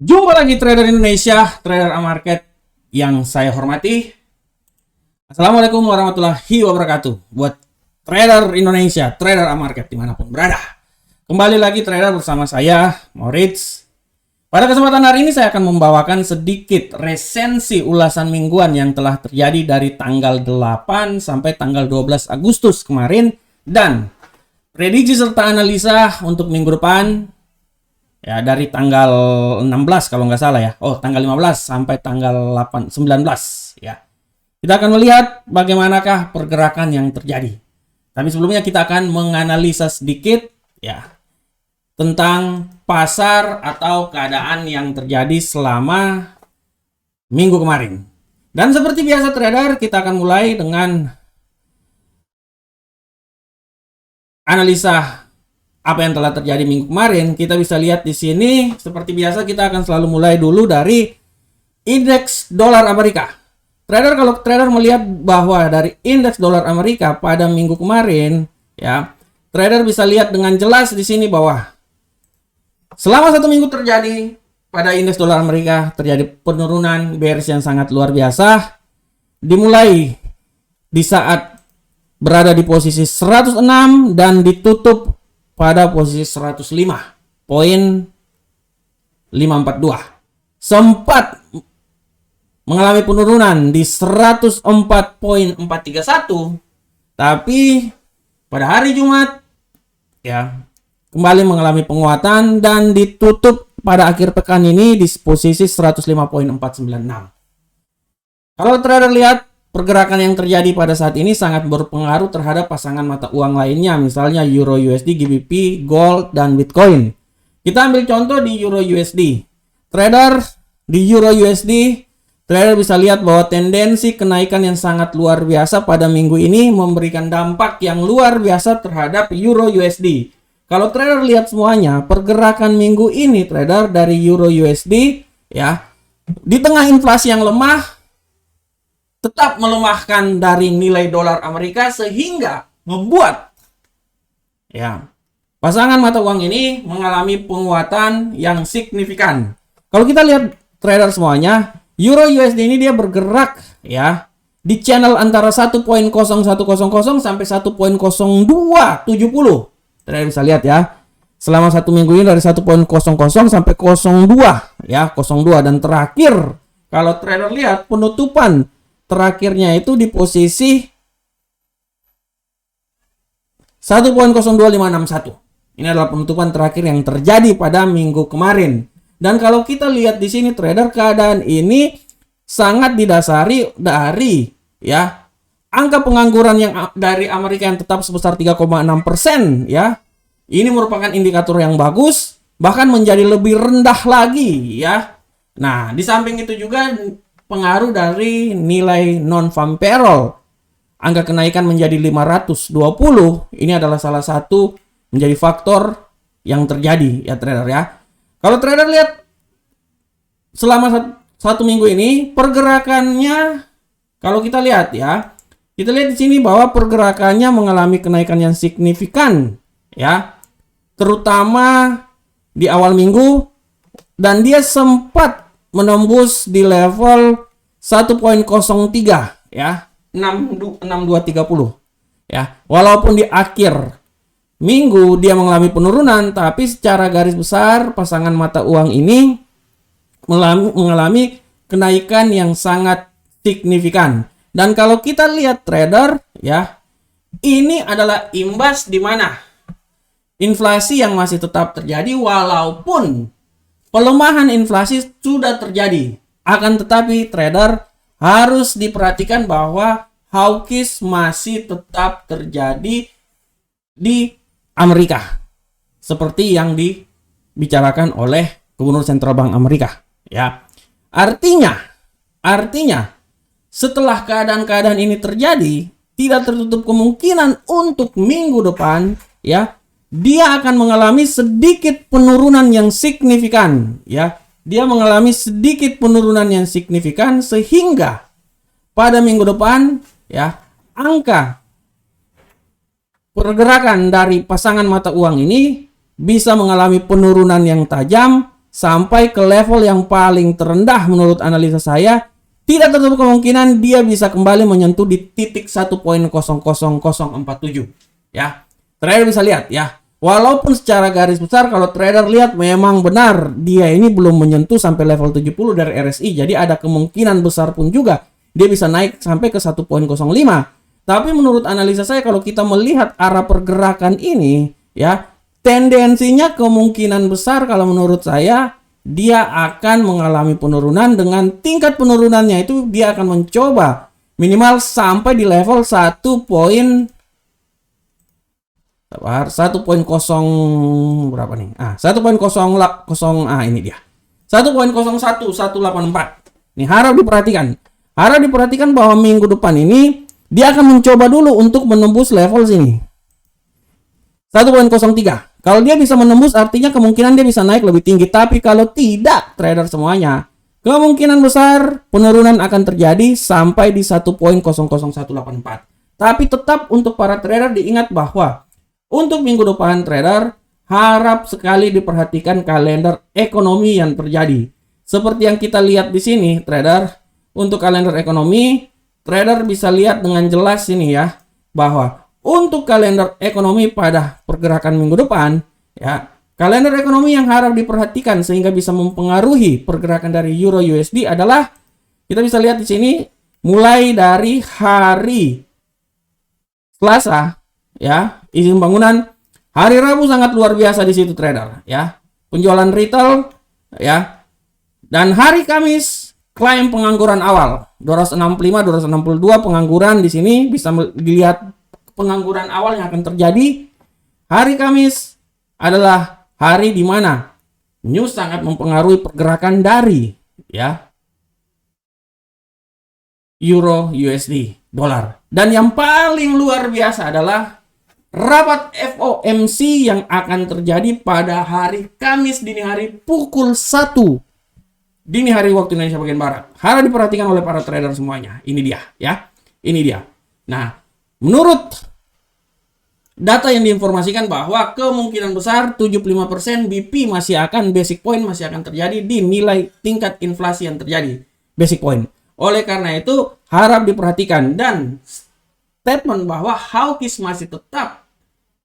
Jumpa lagi trader Indonesia, trader market yang saya hormati. Assalamualaikum warahmatullahi wabarakatuh. Buat trader Indonesia, trader market dimanapun berada. Kembali lagi trader bersama saya, Moritz. Pada kesempatan hari ini saya akan membawakan sedikit resensi ulasan mingguan yang telah terjadi dari tanggal 8 sampai tanggal 12 Agustus kemarin. Dan prediksi serta analisa untuk minggu depan. Ya, dari tanggal 16 kalau nggak salah ya. Oh, tanggal 15 sampai tanggal 19 ya. Kita akan melihat bagaimanakah pergerakan yang terjadi. Tapi sebelumnya kita akan menganalisa sedikit ya tentang pasar atau keadaan yang terjadi selama minggu kemarin. Dan seperti biasa trader, kita akan mulai dengan analisa apa yang telah terjadi minggu kemarin. Kita bisa lihat di sini seperti biasa kita akan selalu mulai dulu dari indeks dolar Amerika. Trader, kalau trader melihat bahwa dari indeks dolar Amerika pada minggu kemarin ya, trader bisa lihat dengan jelas di sini bahwa selama satu minggu terjadi pada indeks dolar Amerika terjadi penurunan bearish yang sangat luar biasa, dimulai di saat berada di posisi 106 dan ditutup pada posisi 105.542. Sempat mengalami penurunan di 104.431, tapi pada hari Jumat ya kembali mengalami penguatan dan ditutup pada akhir pekan ini di posisi 105.496. Kalau trader lihat pergerakan yang terjadi pada saat ini sangat berpengaruh terhadap pasangan mata uang lainnya, misalnya Euro USD, GBP, Gold, dan Bitcoin. Kita ambil contoh di Euro USD. Trader di Euro USD, trader bisa lihat bahwa tendensi kenaikan yang sangat luar biasa pada minggu ini memberikan dampak yang luar biasa terhadap Euro USD. Kalau trader lihat semuanya, pergerakan minggu ini trader dari Euro USD ya, di tengah inflasi yang lemah, tetap melemahkan dari nilai dolar Amerika sehingga membuat ya pasangan mata uang ini mengalami penguatan yang signifikan. Kalau kita lihat trader semuanya, Euro USD ini dia bergerak ya di channel antara 1.0100 sampai 1.0270. Trader bisa lihat ya. Selama satu minggu ini dari 1.00 sampai 02 ya, 02, dan terakhir kalau trader lihat penutupan terakhirnya itu di posisi 1.02561. Ini adalah penutupan terakhir yang terjadi pada minggu kemarin. Dan kalau kita lihat di sini trader, keadaan ini sangat didasari dari ya angka pengangguran yang dari Amerika yang tetap sebesar 3,6% ya. Ini merupakan indikator yang bagus, bahkan menjadi lebih rendah lagi ya. Nah, di samping itu juga pengaruh dari nilai non-farm payroll. Angka kenaikan menjadi 520. Ini adalah salah satu menjadi faktor yang terjadi ya trader ya. Kalau trader lihat selama satu minggu ini pergerakannya, kalau kita lihat ya, kita lihat di sini bahwa pergerakannya mengalami kenaikan yang signifikan ya, terutama di awal minggu, dan dia sempat menembus di level 1.03 ya, 6230 ya. Walaupun di akhir minggu dia mengalami penurunan, tapi secara garis besar pasangan mata uang ini mengalami kenaikan yang sangat signifikan. Dan kalau kita lihat trader ya, ini adalah imbas di mana inflasi yang masih tetap terjadi walaupun pelemahan inflasi sudah terjadi. Akan tetapi trader harus diperhatikan bahwa hawkish masih tetap terjadi di Amerika, seperti yang dibicarakan oleh Gubernur Sentral Bank Amerika ya. Artinya setelah keadaan-keadaan ini terjadi, tidak tertutup kemungkinan untuk minggu depan ya, dia akan mengalami sedikit penurunan yang signifikan ya. Dia mengalami sedikit penurunan yang signifikan sehingga pada minggu depan ya, angka pergerakan dari pasangan mata uang ini bisa mengalami penurunan yang tajam sampai ke level yang paling terendah menurut analisa saya, tidak tertutup kemungkinan dia bisa kembali menyentuh di titik 1.00047 ya. Trader bisa lihat ya. Walaupun secara garis besar kalau trader lihat memang benar dia ini belum menyentuh sampai level 70 dari RSI. Jadi ada kemungkinan besar pun juga dia bisa naik sampai ke 1.05. Tapi menurut analisa saya kalau kita melihat arah pergerakan ini ya, tendensinya kemungkinan besar kalau menurut saya dia akan mengalami penurunan. Dengan tingkat penurunannya itu dia akan mencoba minimal sampai di level 1.0 berapa nih? 1.00 ini dia. 1.01184. Nih harap diperhatikan. Harap diperhatikan bahwa minggu depan ini dia akan mencoba dulu untuk menembus level sini. 1.03. Kalau dia bisa menembus artinya kemungkinan dia bisa naik lebih tinggi. Tapi kalau tidak, trader semuanya, kemungkinan besar penurunan akan terjadi sampai di 1.00184. Tapi tetap untuk para trader diingat bahwa untuk minggu depan trader harap sekali diperhatikan kalender ekonomi yang terjadi. Seperti yang kita lihat di sini trader, untuk kalender ekonomi trader bisa lihat dengan jelas ini ya, bahwa untuk kalender ekonomi pada pergerakan minggu depan ya, kalender ekonomi yang harap diperhatikan sehingga bisa mempengaruhi pergerakan dari Euro USD adalah kita bisa lihat di sini mulai dari hari Selasa ya, izin bangunan. Hari Rabu sangat luar biasa di situ trader ya, penjualan retail ya, dan hari Kamis klaim pengangguran awal 265 262 pengangguran. Di sini bisa dilihat pengangguran awal yang akan terjadi. Hari Kamis adalah hari di mana news sangat mempengaruhi pergerakan dari ya Euro USD dolar. Dan yang paling luar biasa adalah rapat FOMC yang akan terjadi pada hari Kamis dini hari pukul 1 dini hari waktu Indonesia bagian Barat. Harap diperhatikan oleh para trader semuanya. Ini dia ya. Ini dia. Nah, menurut data yang diinformasikan bahwa kemungkinan besar 75% BP masih akan basic point masih akan terjadi di nilai tingkat inflasi yang terjadi basic point. Oleh karena itu harap diperhatikan, dan statement bahwa hawkish masih tetap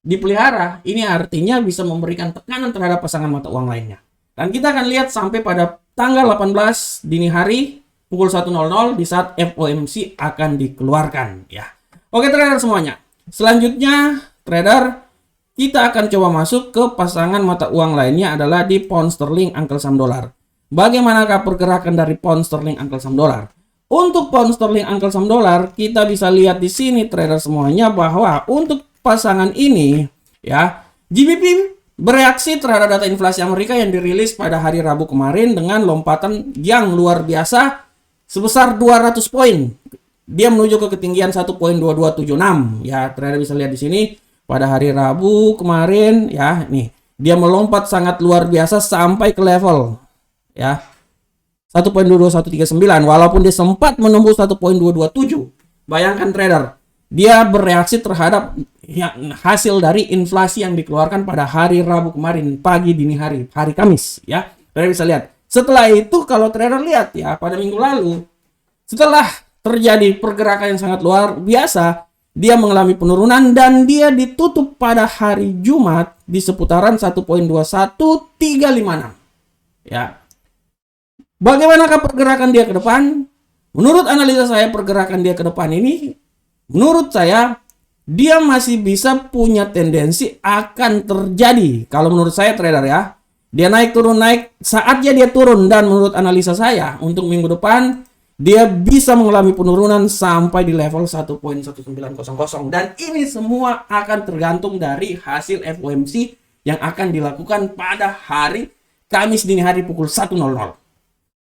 dipelihara ini artinya bisa memberikan tekanan terhadap pasangan mata uang lainnya. Dan kita akan lihat sampai pada tanggal 18 dini hari pukul 1.00 di saat FOMC akan dikeluarkan ya. Oke trader semuanya. Selanjutnya trader kita akan coba masuk ke pasangan mata uang lainnya adalah di pound sterling angkel saham dolar. Bagaimanakah pergerakan dari pound sterling angkel saham dolar? Untuk pound sterling angkel saham dolar kita bisa lihat di sini trader semuanya bahwa untuk pasangan ini ya, GBP bereaksi terhadap data inflasi Amerika yang dirilis pada hari Rabu kemarin dengan lompatan yang luar biasa sebesar 200 poin. Dia menuju ke ketinggian 1.2276 ya, trader bisa lihat di sini pada hari Rabu kemarin ya, nih dia melompat sangat luar biasa sampai ke level ya 1.22139 walaupun dia sempat menembus 1.227. Bayangkan trader, dia bereaksi terhadap hasil dari inflasi yang dikeluarkan pada hari Rabu kemarin pagi dini hari Kamis ya. Trader bisa lihat. Setelah itu kalau trader lihat ya pada minggu lalu setelah terjadi pergerakan yang sangat luar biasa, dia mengalami penurunan dan dia ditutup pada hari Jumat di seputaran 1.21356 ya. Bagaimanakah pergerakan dia ke depan? Menurut analisa saya pergerakan dia ke depan ini menurut saya dia masih bisa punya tendensi akan terjadi. Kalau menurut saya trader ya, dia naik turun naik, saatnya dia turun, dan menurut analisa saya untuk minggu depan dia bisa mengalami penurunan sampai di level 1.1900, dan ini semua akan tergantung dari hasil FOMC yang akan dilakukan pada hari Kamis dini hari pukul 1.00.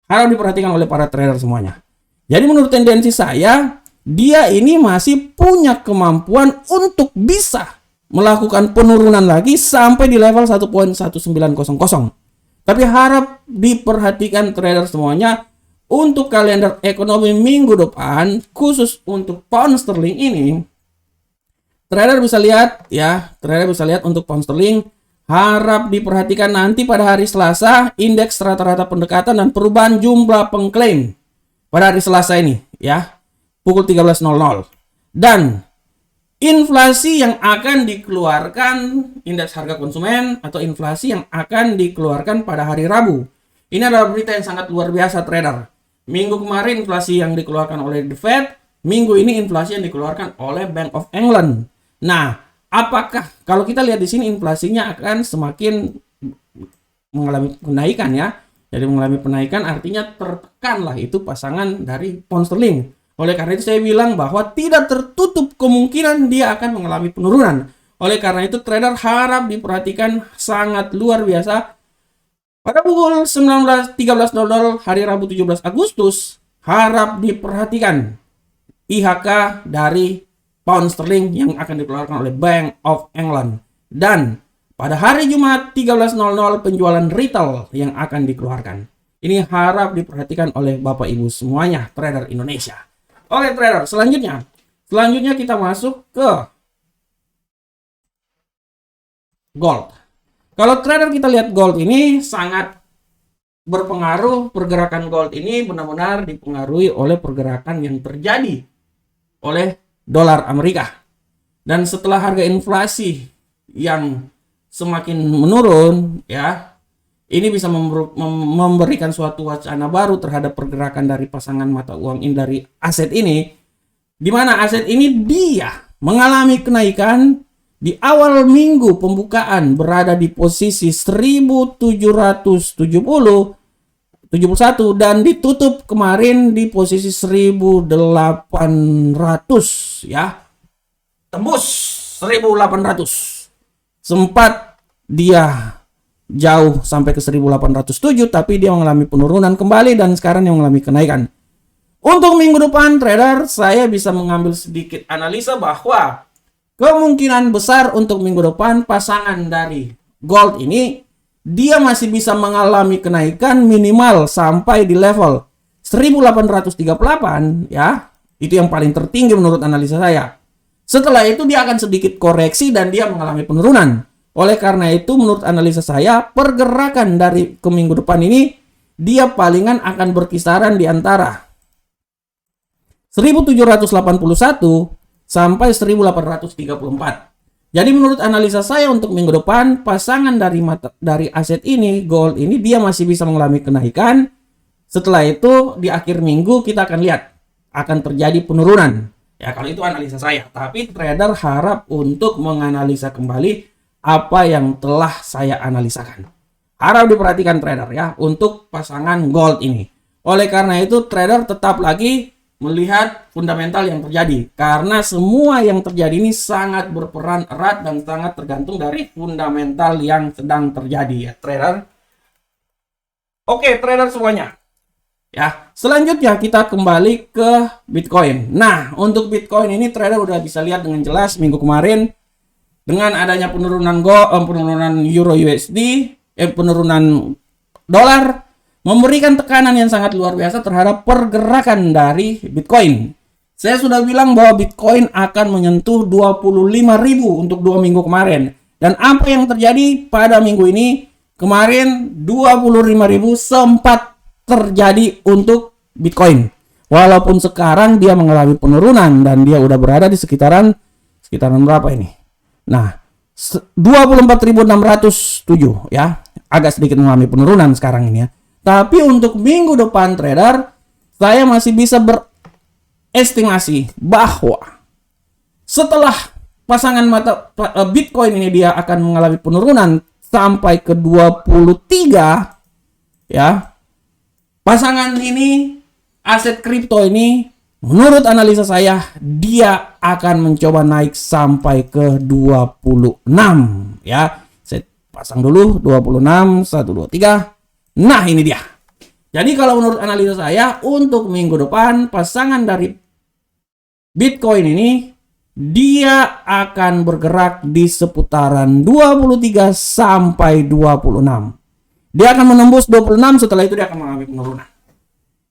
Harap diperhatikan oleh para trader semuanya. Jadi menurut tendensi saya dia ini masih punya kemampuan untuk bisa melakukan penurunan lagi sampai di level 1.1900. Tapi harap diperhatikan trader semuanya untuk kalender ekonomi minggu depan khusus untuk pound sterling ini. Trader bisa lihat ya, trader bisa lihat untuk pound sterling harap diperhatikan nanti pada hari Selasa indeks rata-rata pendekatan dan perubahan jumlah pengklaim pada hari Selasa ini ya, pukul 13.00. Dan inflasi yang akan dikeluarkan, indeks harga konsumen atau inflasi yang akan dikeluarkan pada hari Rabu. Ini adalah berita yang sangat luar biasa trader. Minggu kemarin inflasi yang dikeluarkan oleh The Fed, minggu ini inflasi yang dikeluarkan oleh Bank of England. Nah, apakah kalau kita lihat di sini inflasinya akan semakin mengalami kenaikan ya. Jadi mengalami penaikan artinya tertekanlah itu pasangan dari pound sterling. Oleh karena itu saya bilang bahwa tidak tertutup kemungkinan dia akan mengalami penurunan. Oleh karena itu trader harap diperhatikan sangat luar biasa. Pada pukul 13.00 hari Rabu 17 Agustus, harap diperhatikan IHK dari pound sterling yang akan dikeluarkan oleh Bank of England. Dan pada hari Jumat 13.00 penjualan retail yang akan dikeluarkan. Ini harap diperhatikan oleh Bapak Ibu semuanya, trader Indonesia. Oke trader, selanjutnya kita masuk ke gold. Kalau trader kita lihat gold ini sangat berpengaruh, pergerakan gold ini benar-benar dipengaruhi oleh pergerakan yang terjadi oleh dolar Amerika. Dan setelah harga inflasi yang semakin menurun ya, ini bisa memberikan suatu wacana baru terhadap pergerakan dari pasangan mata uang ini, dari aset ini, di mana aset ini dia mengalami kenaikan. Di awal minggu pembukaan berada di posisi 1771 dan ditutup kemarin di posisi 1800 ya. Tembus 1800. Sempat dia jauh sampai ke 1807 tapi dia mengalami penurunan kembali dan sekarang dia mengalami kenaikan. Untuk minggu depan trader saya bisa mengambil sedikit analisa bahwa kemungkinan besar untuk minggu depan pasangan dari gold ini dia masih bisa mengalami kenaikan minimal sampai di level 1838 ya. Itu yang paling tertinggi menurut analisa saya. Setelah itu dia akan sedikit koreksi dan dia mengalami penurunan. Oleh karena itu menurut analisa saya pergerakan dari ke minggu depan ini dia palingan akan berkisaran di antara 1781 sampai 1834. Jadi menurut analisa saya untuk minggu depan pasangan dari aset ini, gold ini dia masih bisa mengalami kenaikan. Setelah itu di akhir minggu kita akan lihat akan terjadi penurunan. Ya kalau itu analisa saya. Tapi trader harap untuk menganalisa kembali apa yang telah saya analisakan. Harap diperhatikan trader ya untuk pasangan gold ini. Oleh karena itu trader tetap lagi melihat fundamental yang terjadi karena semua yang terjadi ini sangat berperan erat dan sangat tergantung dari fundamental yang sedang terjadi ya trader. Oke trader semuanya ya, selanjutnya kita kembali ke Bitcoin. Nah untuk Bitcoin ini trader udah bisa lihat dengan jelas minggu kemarin dengan adanya penurunan Euro USD, penurunan dolar memberikan tekanan yang sangat luar biasa terhadap pergerakan dari Bitcoin. Saya sudah bilang bahwa Bitcoin akan menyentuh 25.000 untuk 2 minggu kemarin. Dan apa yang terjadi pada minggu ini? Kemarin 25.000 sempat terjadi untuk Bitcoin. Walaupun sekarang dia mengalami penurunan dan dia udah berada di sekitaran berapa ini? Nah, 24.607 ya. Agak sedikit mengalami penurunan sekarang ini ya. Tapi untuk minggu depan trader, saya masih bisa berestimasi bahwa setelah pasangan Bitcoin ini dia akan mengalami penurunan sampai ke 23 ya. Pasangan ini, aset kripto ini menurut analisa saya dia akan mencoba naik sampai ke 26 ya. Saya pasang dulu 26 1 2 3. Nah ini dia. Jadi kalau menurut analisa saya untuk minggu depan pasangan dari Bitcoin ini dia akan bergerak di seputaran 23 sampai 26. Dia akan menembus 26, setelah itu dia akan mengalami penurunan.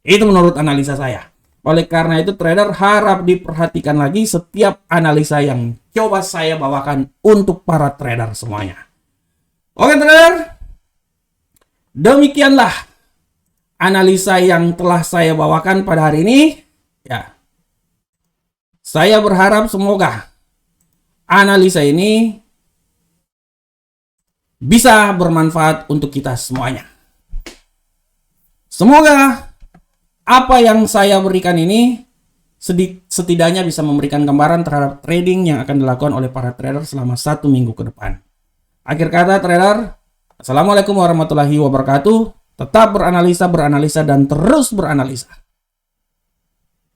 Itu menurut analisa saya. Oleh karena itu trader harap diperhatikan lagi setiap analisa yang coba saya bawakan untuk para trader semuanya. Oke trader, demikianlah analisa yang telah saya bawakan pada hari ini. Ya, saya berharap semoga analisa ini bisa bermanfaat untuk kita semuanya. Semoga apa yang saya berikan ini setidaknya bisa memberikan gambaran terhadap trading yang akan dilakukan oleh para trader selama 1 minggu ke depan. Akhir kata trader, Assalamualaikum warahmatullahi wabarakatuh. Tetap beranalisa, dan terus beranalisa.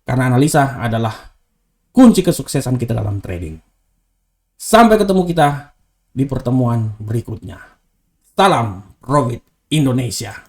Karena analisa adalah kunci kesuksesan kita dalam trading. Sampai ketemu kita di pertemuan berikutnya. Salam Profit Indonesia.